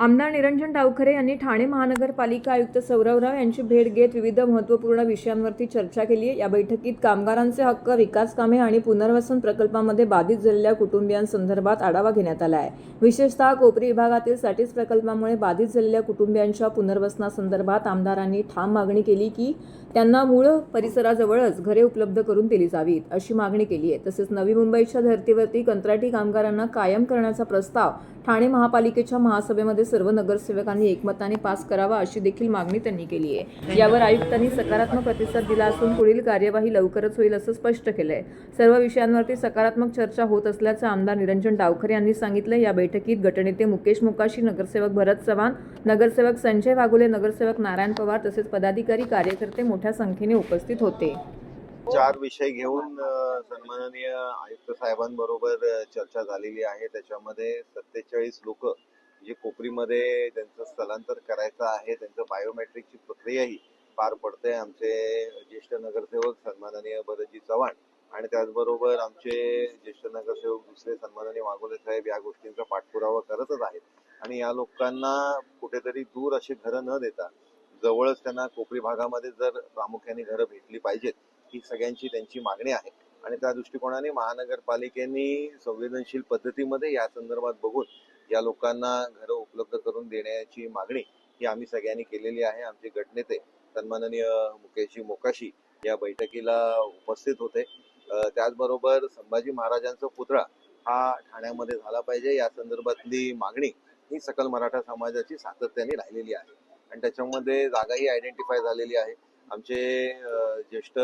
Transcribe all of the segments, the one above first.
आमदार निरंजन डावखरे यांनी ठाणे महानगरपालिका आयुक्त सौरव राव यांची भेट घेत विविध महत्त्वपूर्ण विषयांवरती चर्चा केली आहे। या बैठकीत कामगारांचे हक्क, विकास कामे आणि पुनर्वसन प्रकल्पामध्ये बाधित झालेल्या कुटुंबियांसंदर्भात आढावा घेण्यात आला आहे। विशेषतः कोपरी विभागातील सॅटिस प्रकल्पामुळे बाधित झालेल्या कुटुंबियांच्या पुनर्वसनासंदर्भात आमदारांनी ठाम मागणी केली की त्यांना मूळ परिसराजवळच घरे उपलब्ध करून दिली जावीत, अशी मागणी केली आहे। तसेच नवी मुंबईच्या धर्तीवरती कंत्राटी कामगारांना कायम करण्याचा प्रस्ताव ठाणे महापालिकेच्या महासभेमध्ये सर्व नगरसेवकांनी एकमताने पास करावा, अशी देखील मागणी त्यांनी केली आहे। यावर आयुक्तांनी सकारात्मक प्रतिसाद दिला असून पुढील कार्यवाही लवकरच होईल असं स्पष्ट केलंय। सर्व विषयांवरती सकारात्मक चर्चा होत असल्याचं आमदार निरंजन डावखरे यांनी सांगितलं। या बैठकीत गटनेते मुकेश मोकाशी, नगरसेवक भरत चव्हाण, नगरसेवक संजय वाघुले, नगरसेवक नारायण पवार तसेच पदाधिकारी, कार्यकर्ते मोठ्या संख्येने उपस्थित होते। 4 विषय घेऊन सन्माननीय आयुक्त साहेबांबरोबर चर्चा झालेली आहे। त्याच्यामध्ये 47 लोक जे कोपरीमध्ये त्यांचं स्थलांतर करायचं आहे, त्यांचं बायोमेट्रिकची प्रक्रियाही पार पडते। आमचे ज्येष्ठ नगरसेवक सन्माननीय भरतजी चव्हाण आणि त्याचबरोबर आमचे ज्येष्ठ नगरसेवक दुसरे सन्माननीय वाघोले साहेब या गोष्टींचा पाठपुरावा करतच आहेत। आणि या लोकांना कुठेतरी दूर अशी घरं न देता जवळच त्यांना कोपरी भागामध्ये जर प्रामुख्याने घरं भेटली पाहिजेत, ही सगळ्यांची त्यांची मागणी आहे। आणि त्या दृष्टिकोनाने महानगरपालिकेने संवेदनशील पद्धतीमध्ये या संदर्भात बघून या लोकांना घरं उपलब्ध करून देण्याची मागणी ही आम्ही सगळ्यांनी केलेली आहे। आमचे गटनेते सन्माननीय मुकेशजी मोकाशी या बैठकीला उपस्थित होते। त्याचबरोबर संभाजी महाराजांचा पुतळा हा ठाण्यामध्ये झाला पाहिजे या संदर्भातली मागणी ही सकल मराठा समाजाची सातत्याने राहिलेली आहे आणि त्याच्यामध्ये जागाही आयडेंटिफाय झालेली आहे। आमचे ज्येष्ठ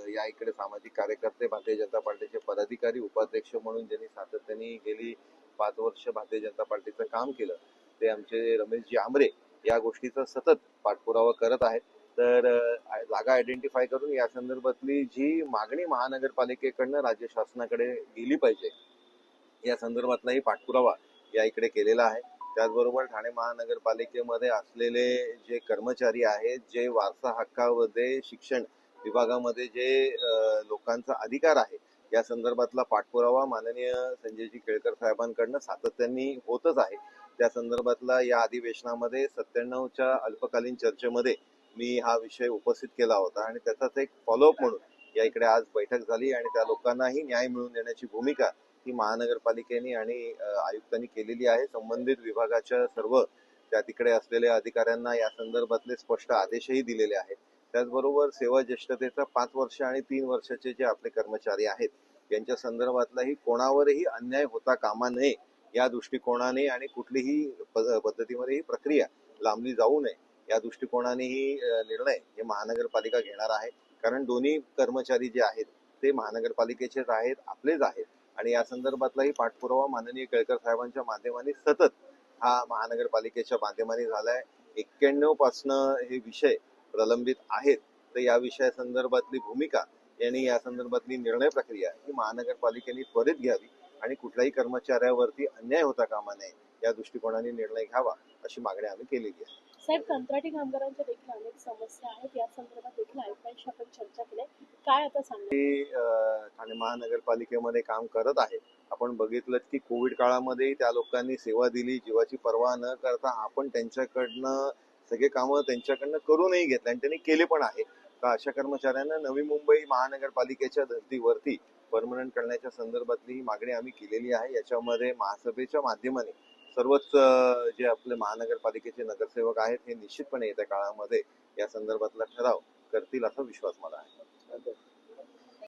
या इकडे सामाजिक कार्यकर्ते, भारतीय जनता पार्टीचे पदाधिकारी, उपाध्यक्ष म्हणून ज्यांनी सातत्याने गेली 5 वर्ष भारतीय जनता पार्टीचं काम केलं, ते आमचे रमेशजी आमरे या गोष्टीचा सतत पाठपुरावा करत आहेत। तर जागा आयडेंटिफाय करून या संदर्भातली जी मागणी महानगरपालिकेकडनं राज्य शासनाकडे गेली पाहिजे या संदर्भातलाही पाठपुरावा या इकडे केलेला आहे। त्याचबरोबर ठाणे महानगरपालिकेमध्ये असलेले जे कर्मचारी आहेत, जे वारसा हक्कामध्ये शिक्षण विभागामध्ये जे लोकांचा अधिकार आहे या संदर्भातला पाठपुरावा माननीय संजयजी केळकर साहेबांकडनं सातत्याने होतच आहे। त्या संदर्भातला या अधिवेशनामध्ये 97च्या अल्पकालीन चर्चेमध्ये मी हा विषय उपस्थित केला होता आणि त्याचाच एक फॉलोअप म्हणून या इकडे आज बैठक झाली आणि त्या लोकांनाही न्याय मिळवून देण्याची भूमिका ही महानगरपालिकेने आणि आयुक्तांनी केलेली आहे। संबंधित विभागाच्या सर्व त्या तिकडे असलेल्या अधिकाऱ्यांना या संदर्भातले स्पष्ट आदेशही दिलेले आहेत। त्याचबरोबर सेवा ज्येष्ठतेचा 5 वर्ष आणि 3 वर्षाचे जे आपले कर्मचारी आहेत यांच्या संदर्भातलाही कोणावरही अन्याय होता कामा नये या दृष्टिकोनाने आणि कुठलीही पद्धतीमध्ये ही प्रक्रिया लांबली जाऊ नये या दृष्टिकोनाने ही निर्णय हे महानगरपालिका घेणार आहे। कारण दोन्ही कर्मचारी जे आहेत ते महानगरपालिकेचेच आहेत, आपलेच आहेत आणि या संदर्भातलाही पाठपुरावा माननीय केळकर साहेबांच्या माध्यमाने सतत हा महानगरपालिकेच्या माध्यमाने झालाय। 91 पासनं हे विषय प्रलंबित आहेत, तर या विषयासंदर्भातली भूमिका यांनी या संदर्भातली निर्णय प्रक्रिया ही महानगरपालिकेने त्वरित घ्यावी आणि कुठल्याही कर्मचाऱ्यावरती अन्याय होता कामा नये या दृष्टिकोनाने निर्णय घ्यावा, अशी मागणी आम्ही केलेली आहे। साहेब, कंत्राटी कामगारांच्या देखील अनेक समस्या आहेत, या संदर्भात देखील आयुक्तांशी आपण चर्चा केली, काय आता सांगा? ठाणे महानगरपालिकेमध्ये काम करत आहे। आपण बघितलं की कोविड काळामध्ये त्या लोकांनी सेवा दिली, जीवाची पर्वा न करता आपण त्यांच्याकडनं सगळे कामं त्यांच्याकडनं करूनही घेतले आणि त्यांनी केले पण आहे। तर अशा कर्मचाऱ्यांना नवी मुंबई महानगरपालिकेच्या धर्तीवरती परमनंट करण्याच्या संदर्भातली ही मागणी आम्ही केलेली आहे। याच्यामध्ये महासभेच्या माध्यमाने सर्वच जे आपले महानगरपालिकेचे नगरसेवक आहेत हे निश्चितपणे येत्या काळामध्ये या संदर्भातला ठराव करतील असा विश्वास मला आहे।